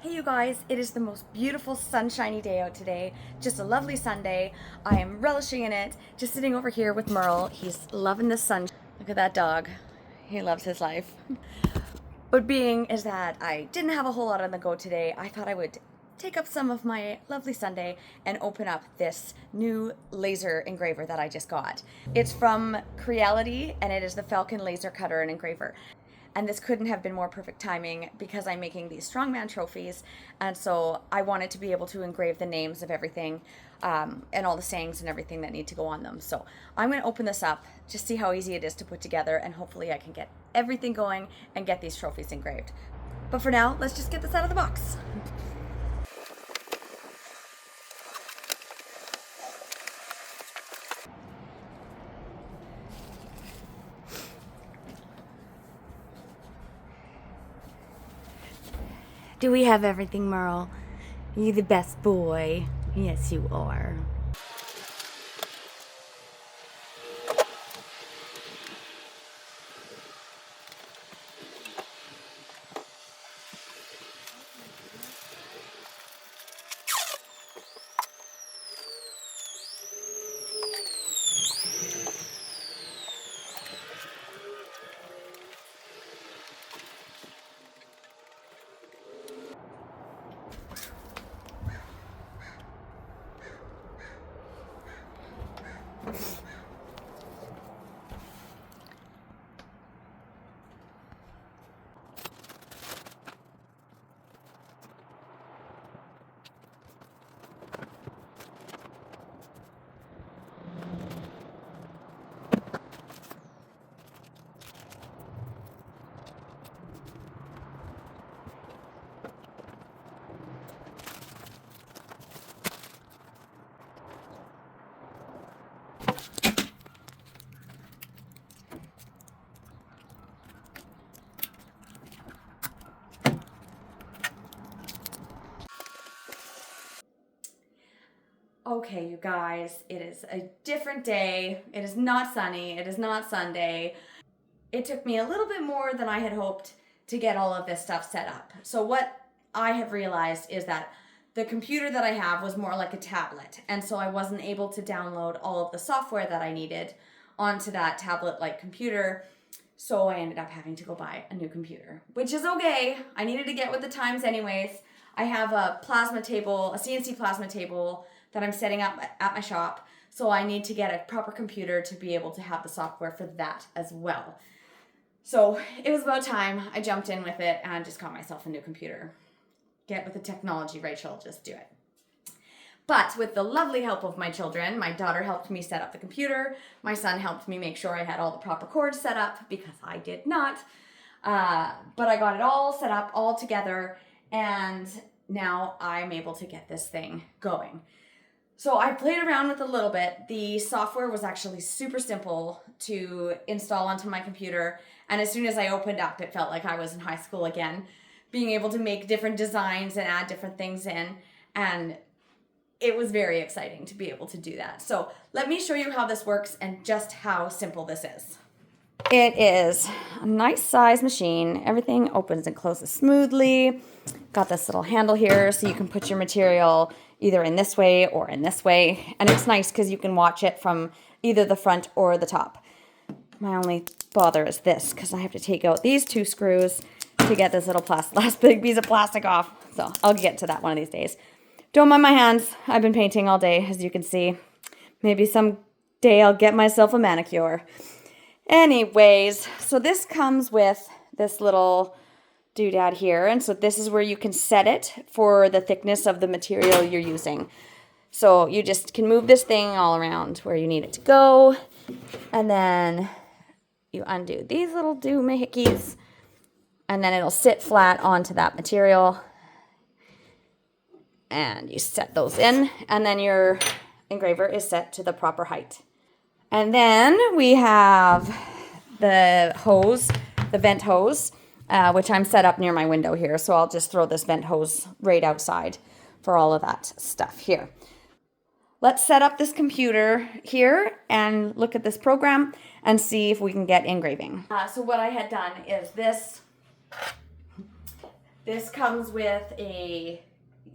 Hey you guys, it is the most beautiful sunshiny day out today. Just a lovely Sunday. I am relishing in it. Just sitting over here with Merle. He's loving the sun. Look at that dog. He loves his life. But being is that I didn't have a whole lot on the go today, I thought I would take up some of my lovely Sunday and open up this new laser engraver that I just got. It's from Creality and it is the Falcon laser cutter and engraver. And this couldn't have been more perfect timing because I'm making these strongman trophies, and so I wanted to be able to engrave the names of everything and all the sayings and everything that need to go on them. So I'm going to open this up, just see how easy it is to put together, and hopefully I can get everything going and get these trophies engraved. But for now, let's just get this out of the box. Do we have everything, Merle? You the best boy. Yes, you are. Okay, you guys, it is a different day. It is not sunny. It is not Sunday. It took me a little bit more than I had hoped to get all of this stuff set up. So what I have realized is that the computer that I have was more like a tablet, and so I wasn't able to download all of the software that I needed onto that tablet-like computer. So I ended up having to go buy a new computer, which is okay. I needed to get with the times anyways. I have a plasma table, a CNC plasma table that I'm setting up at my shop. So I need to get a proper computer to be able to have the software for that as well. So it was about time I jumped in with it and just got myself a new computer. Get with the technology, Rachel, just do it. But with the lovely help of my children, my daughter helped me set up the computer. My son helped me make sure I had all the proper cords set up because I did not. But I got it all set up, all together, and now I'm able to get this thing going. So I played around with it a little bit. The software was actually super simple to install onto my computer. And as soon as I opened up, it felt like I was in high school again, being able to make different designs and add different things in. And it was very exciting to be able to do that. So let me show you how this works and just how simple this is. It is a nice size machine. Everything opens and closes smoothly. Got this little handle here so you can put your material either in this way or in this way. And it's nice because you can watch it from either the front or the top. My only bother is this because I have to take out these two screws to get this little last big piece of plastic off. So I'll get to that one of these days. Don't mind my hands. I've been painting all day, as you can see. Maybe someday I'll get myself a manicure. Anyways, so this comes with this little doodad here, and so this is where you can set it for the thickness of the material you're using. So you just can move this thing all around where you need it to go, and then you undo these little doohickeys, and then it'll sit flat onto that material, and you set those in, and then your engraver is set to the proper height. And then we have the hose, the vent hose, which I'm set up near my window here. So I'll just throw this vent hose right outside for all of that stuff here. Let's set up this computer here and look at this program and see if we can get engraving. So what I had done is this This comes with a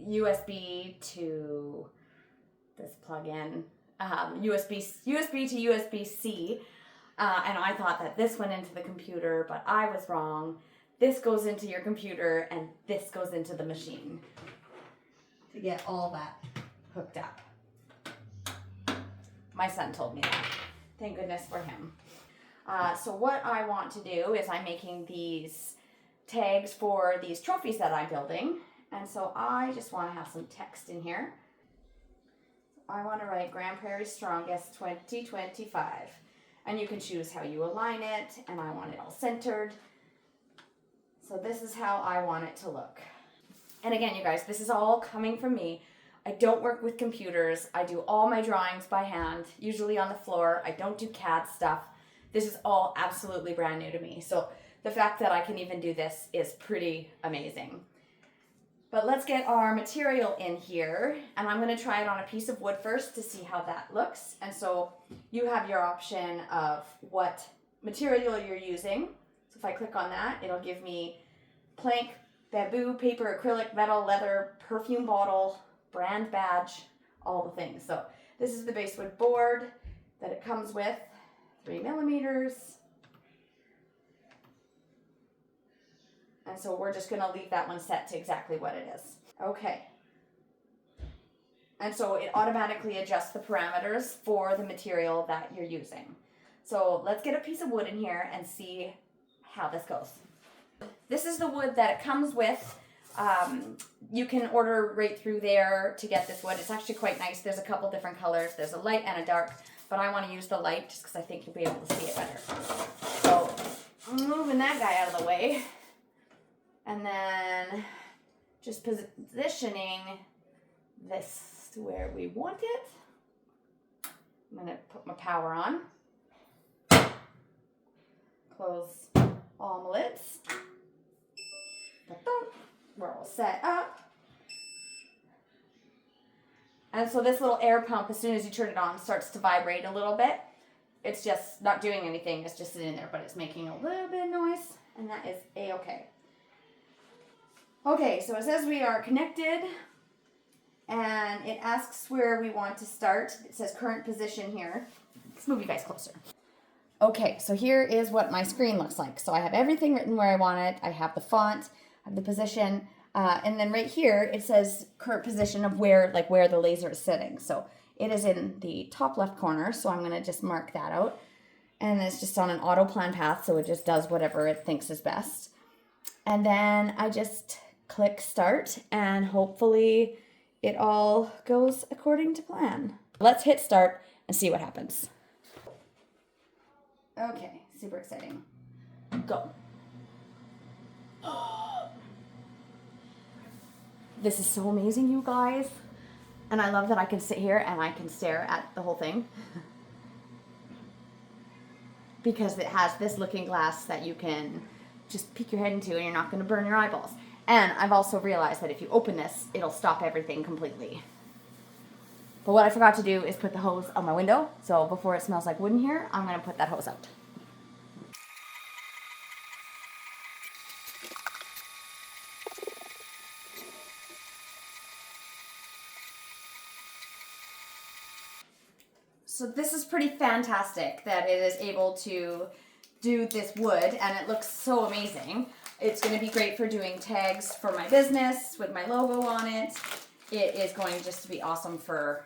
USB to this plug-in, USB to USB-C, and I thought that this went into the computer, but I was wrong. This goes into your computer, and this goes into the machine to get all that hooked up. My son told me that. Thank goodness for him. So what I want to do is I'm making these tags for these trophies that I'm building. And so I just want to have some text in here. I want to write Grand Prairie Strongest 2025. And you can choose how you align it, and I want it all centered. So this is how I want it to look. And again, you guys, this is all coming from me. I don't work with computers. I do all my drawings by hand, usually on the floor. I don't do CAD stuff. This is all absolutely brand new to me. So the fact that I can even do this is pretty amazing. But let's get our material in here, and I'm going to try it on a piece of wood first to see how that looks. And so you have your option of what material you're using. So if I click on that, it'll give me plank, bamboo, paper, acrylic, metal, leather, perfume bottle, brand badge, all the things. So this is the basewood board that it comes with, 3 millimeters. And so we're just going to leave that one set to exactly what it is. Okay. And so it automatically adjusts the parameters for the material that you're using. So let's get a piece of wood in here and see how this goes. This is the wood that it comes with. You can order right through there to get this wood. It's actually quite nice. There's a couple different colors. There's a light and a dark, but I want to use the light just because I think you'll be able to see it better. So I'm moving that guy out of the way. And then just positioning this to where we want it. I'm going to put my power on. Close all my lids. We're all set up. And so this little air pump, as soon as you turn it on, starts to vibrate a little bit. It's just not doing anything. It's just sitting there, but it's making a little bit of noise, and that is A-okay. Okay, so it says we are connected, and it asks where we want to start. It says current position here. Let's move you guys closer. Okay, so here is what my screen looks like. So I have everything written where I want it. I have the font, I have the position, and then right here it says current position of where the laser is sitting. So it is in the top left corner, so I'm going to just mark that out. And it's just on an auto plan path, so it just does whatever it thinks is best. And then I just click start, and hopefully it all goes according to plan. Let's hit start and see what happens. Okay, super exciting. Go. This is so amazing, you guys. And I love that I can sit here and I can stare at the whole thing. Because it has this looking glass that you can just peek your head into and you're not going to burn your eyeballs. And I've also realized that if you open this, it'll stop everything completely. But what I forgot to do is put the hose on my window. So before it smells like wood in here, I'm going to put that hose out. So this is pretty fantastic that it is able to do this wood, and it looks so amazing. It's going to be great for doing tags for my business with my logo on it. It is going just to be awesome for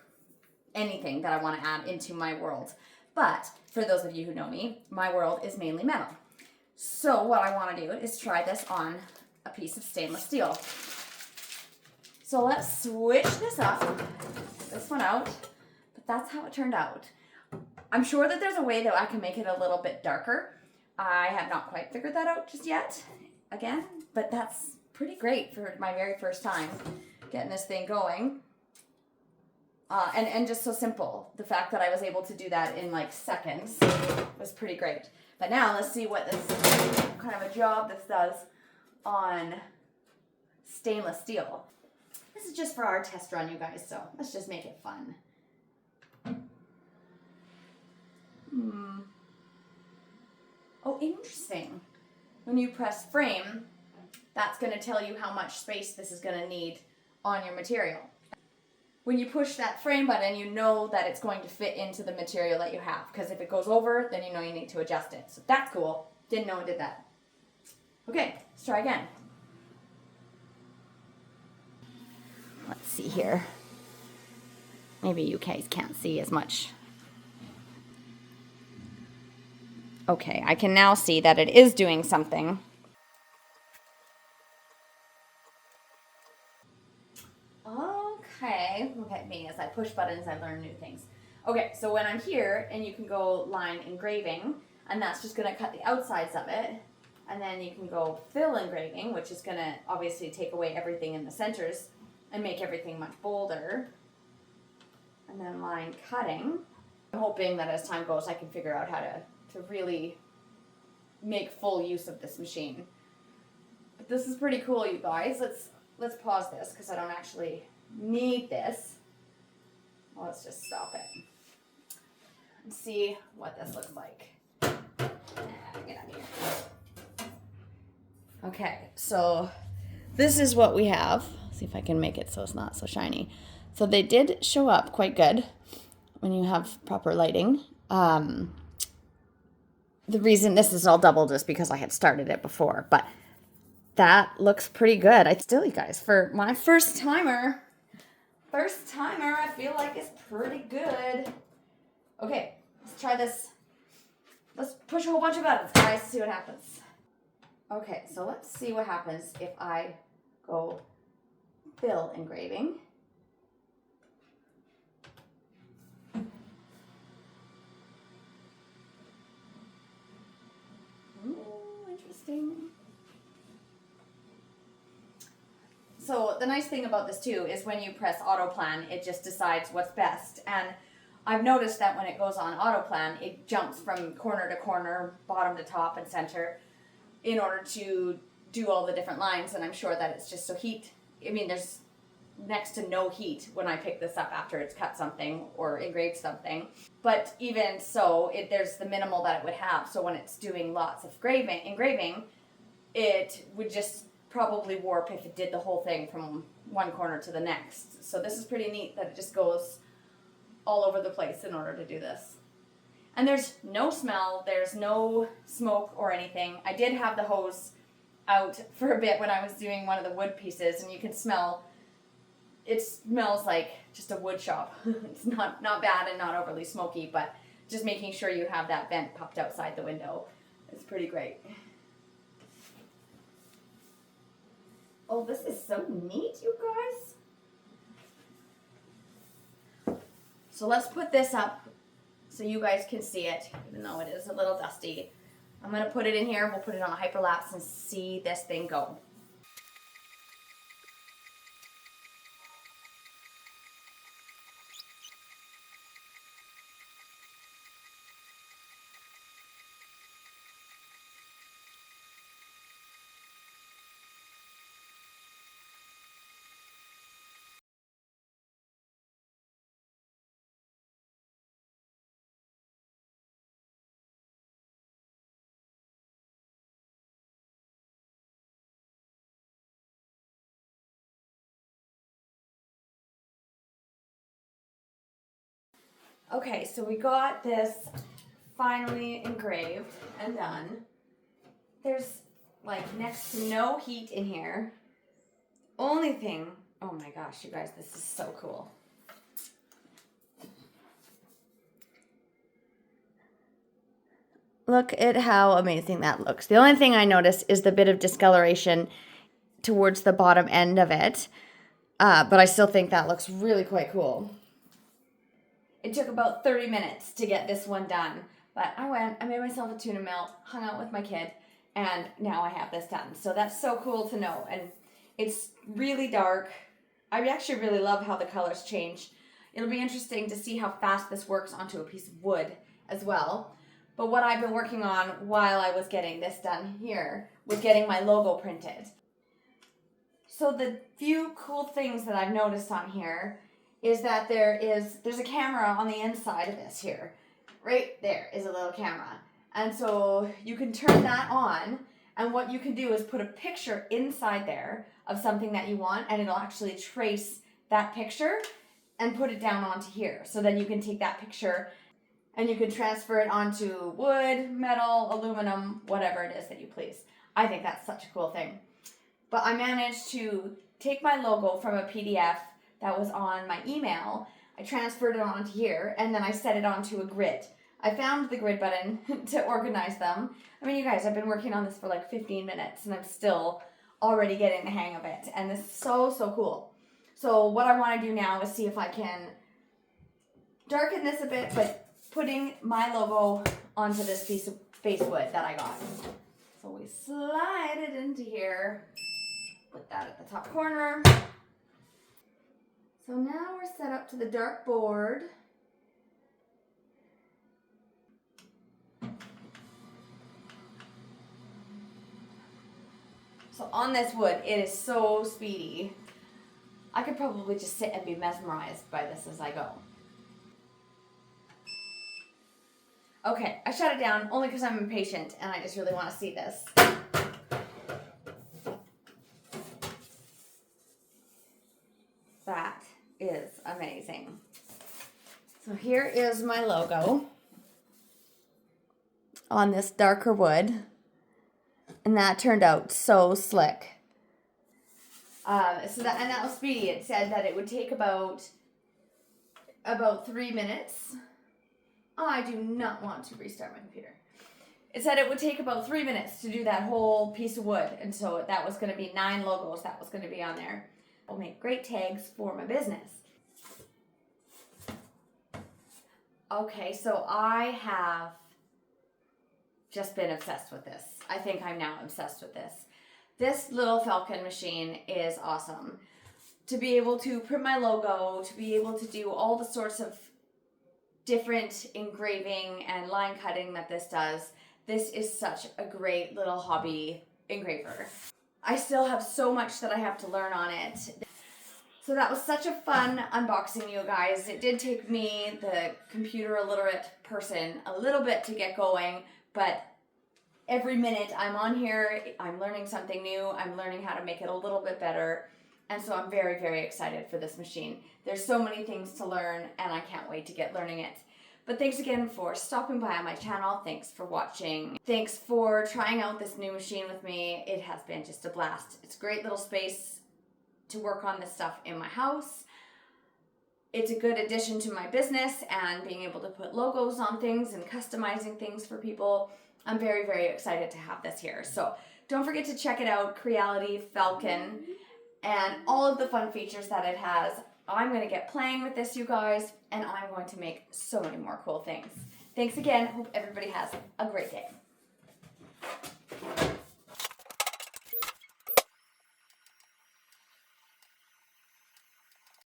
anything that I want to add into my world. But for those of you who know me, my world is mainly metal. So what I want to do is try this on a piece of stainless steel. So let's switch this up, this one out, but that's how it turned out. I'm sure that there's a way that I can make it a little bit darker. I have not quite figured that out just yet, again, but that's pretty great for my very first time getting this thing going. And just so simple. The fact that I was able to do that in like seconds was pretty great. But now let's see what kind of a job this does on stainless steel. This is just for our test run, you guys, so let's just make it fun. Oh, interesting. When you press frame, that's going to tell you how much space this is going to need on your material. When you push that frame button, you know that it's going to fit into the material that you have, because if it goes over, then you know you need to adjust it. So that's cool. Didn't know it did that. Okay, let's try again. Let's see here. Maybe you guys can't see as much. Okay, I can now see that it is doing something. Okay, look at me. As I push buttons, I learn new things. Okay, so when I'm here, and you can go line engraving, and that's just going to cut the outsides of it. And then you can go fill engraving, which is going to obviously take away everything in the centers and make everything much bolder. And then line cutting. I'm hoping that as time goes, I can figure out how to really make full use of this machine. But this is pretty cool, you guys. Let's pause this because I don't actually need this. Well, let's just stop it and see what this looks like. Get out of here. Okay, so this is what we have. See if I can make it so it's not so shiny. So they did show up quite good when you have proper lighting. The reason this is all doubled is because I had started it before, but that looks pretty good. Still, you guys, for my first timer, I feel like it's pretty good. Okay, let's try this. Let's push a whole bunch of buttons, guys, see what happens. Okay, so let's see what happens if I go fill engraving. Ooh, interesting. So the nice thing about this too is when you press auto plan, it just decides what's best. And I've noticed that when it goes on auto plan, it jumps from corner to corner, bottom to top and center in order to do all the different lines. And I'm sure that it's just so heat. I mean, there's next to no heat when I pick this up after it's cut something or engraved something. But even so, there's the minimal that it would have. So when it's doing lots of engraving, it would just probably warp if it did the whole thing from one corner to the next. So this is pretty neat that it just goes all over the place in order to do this. And there's no smell, there's no smoke or anything. I did have the hose out for a bit when I was doing one of the wood pieces, and you can smell, it smells like just a wood shop. It's not bad and not overly smoky, but just making sure you have that vent popped outside the window is pretty great. Oh, this is so neat, you guys. So let's put this up so you guys can see it, even though it is a little dusty. I'm going to put it in here. We'll put it on a hyperlapse and see this thing go. Okay, so we got this finally engraved and done. There's like next to no heat in here. Only thing, oh my gosh, you guys, this is so cool. Look at how amazing that looks. The only thing I noticed is the bit of discoloration towards the bottom end of it, but I still think that looks really quite cool. It took about 30 minutes to get this one done, but I made myself a tuna melt, hung out with my kid, and now I have this done. So that's so cool to know, and it's really dark. I actually really love how the colors change. It'll be interesting to see how fast this works onto a piece of wood as well. But what I've been working on while I was getting this done here was getting my logo printed. So the few cool things that I've noticed on here is that there's a camera on the inside of this here. Right there is a little camera. And so you can turn that on, And what you can do is put a picture inside there of something that you want, and it'll actually trace that picture and put it down onto here. So then you can take that picture and you can transfer it onto wood, metal, aluminum, whatever it is that you please. I think that's such a cool thing. But I managed to take my logo from a PDF that was on my email. I transferred it onto here, and then I set it onto a grid. I found the grid button to organize them. I mean, you guys, I've been working on this for like 15 minutes, and I'm still already getting the hang of it. And this is so, so cool. So what I want to do now is see if I can darken this a bit, but putting my logo onto this piece of base wood that I got. So we slide it into here. Put that at the top corner. So now we're set up to the dark board. So on this wood, it is so speedy. I could probably just sit and be mesmerized by this as I go. Okay, I shut it down only because I'm impatient and I just really want to see this. That is amazing. So here is my logo on this darker wood, and that turned out so slick. That was speedy. It said that it would take about 3 minutes. Oh, I do not want to restart my computer. It said it would take about 3 minutes to do that whole piece of wood, and so that was going to be 9 logos that was going to be on there. I'll make great tags for my business. Okay, so I have just been obsessed with this. I think I'm now obsessed with this. This little Falcon machine is awesome. To be able to print my logo, to be able to do all the sorts of different engraving and line cutting that this does, this is such a great little hobby engraver. I still have so much that I have to learn on it. So that was such a fun unboxing, you guys. It did take me, the computer illiterate person, a little bit to get going, but every minute I'm on here, I'm learning something new. I'm learning how to make it a little bit better. And so I'm very, very excited for this machine. There's so many things to learn, and I can't wait to get learning it. But thanks again for stopping by on my channel. Thanks for watching. Thanks for trying out this new machine with me. It has been just a blast. It's a great little space to work on this stuff in my house. It's a good addition to my business and being able to put logos on things and customizing things for people. I'm very, very excited to have this here. So don't forget to check it out, Creality Falcon, and all of the fun features that it has. I'm going to get playing with this, you guys, and I'm going to make so many more cool things. Thanks again. Hope everybody has a great day.